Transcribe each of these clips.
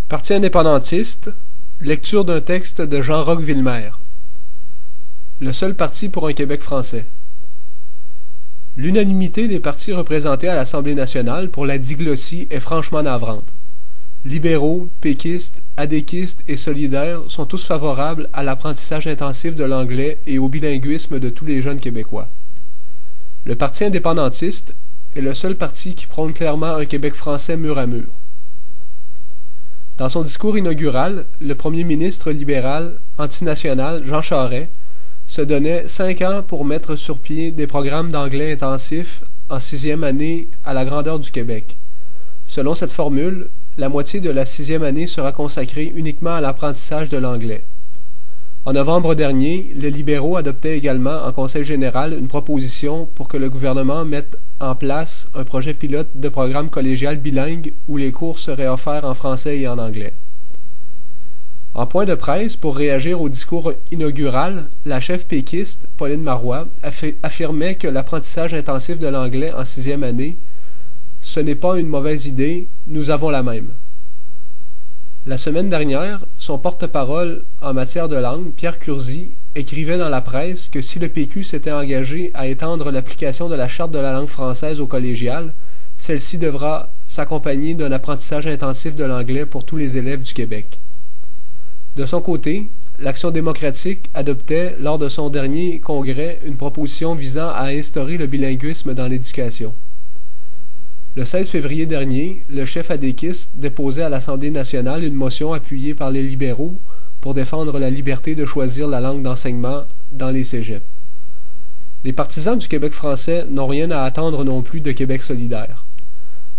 Parti indépendantiste, lecture d'un texte de Jean-Roch Villemer. Le seul parti pour un Québec français. L'unanimité des partis représentés à l'Assemblée nationale pour la diglossie est franchement navrante. Libéraux, péquistes, adéquistes et solidaires sont tous favorables à l'apprentissage intensif de l'anglais et au bilinguisme de tous les jeunes Québécois. Le Parti indépendantiste est le seul parti qui prône clairement un Québec français mur à mur. Dans son discours inaugural, le premier ministre libéral antinational Jean Charest se donnait 5 ans pour mettre sur pied des programmes d'anglais intensifs en 6e année à la grandeur du Québec. Selon cette formule, la moitié de la 6e année sera consacrée uniquement à l'apprentissage de l'anglais. En novembre dernier, les libéraux adoptaient également en Conseil général une proposition pour que le gouvernement mette en place un projet pilote de programme collégial bilingue où les cours seraient offerts en français et en anglais. En point de presse, pour réagir au discours inaugural, la chef péquiste, Pauline Marois, affirmait que l'apprentissage intensif de l'anglais en 6e année, ce n'est pas une mauvaise idée, nous avons la même. La semaine dernière, son porte-parole en matière de langue, Pierre Curzi, écrivait dans la presse que si le PQ s'était engagé à étendre l'application de la Charte de la langue française au collégial, celle-ci devra s'accompagner d'un apprentissage intensif de l'anglais pour tous les élèves du Québec. De son côté, l'Action démocratique adoptait, lors de son dernier congrès, une proposition visant à instaurer le bilinguisme dans l'éducation. Le 16 février dernier, le chef adéquiste déposait à l'Assemblée nationale une motion appuyée par les libéraux pour défendre la liberté de choisir la langue d'enseignement dans les cégeps. Les partisans du Québec français n'ont rien à attendre non plus de Québec solidaire.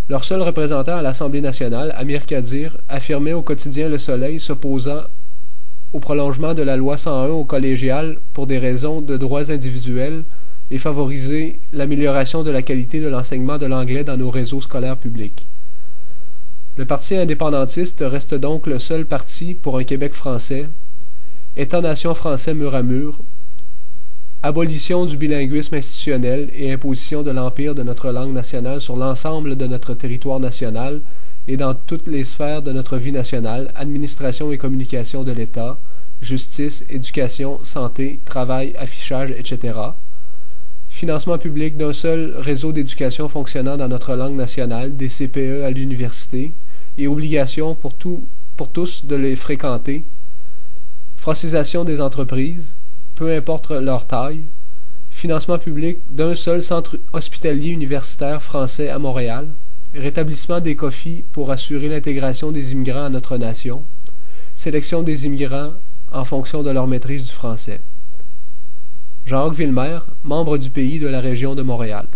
Leur seul représentant à l'Assemblée nationale, Amir Kadir, affirmait au quotidien Le Soleil s'opposant au prolongement de la loi 101 au collégial pour des raisons de droits individuels et favoriser l'amélioration de la qualité de l'enseignement de l'anglais dans nos réseaux scolaires publics. Le Parti indépendantiste reste donc le seul parti pour un Québec français, État-nation français mur à mur, abolition du bilinguisme institutionnel et imposition de l'empire de notre langue nationale sur l'ensemble de notre territoire national et dans toutes les sphères de notre vie nationale, administration et communication de l'État, justice, éducation, santé, travail, affichage, etc., financement public d'un seul réseau d'éducation fonctionnant dans notre langue nationale, des CPE à l'université, et obligation pour tous de les fréquenter, francisation des entreprises, peu importe leur taille, financement public d'un seul centre hospitalier universitaire français à Montréal, rétablissement des COFI pour assurer l'intégration des immigrants à notre nation, sélection des immigrants en fonction de leur maîtrise du français. Jean-Roch Villemer, membre du pays de la région de Montréal.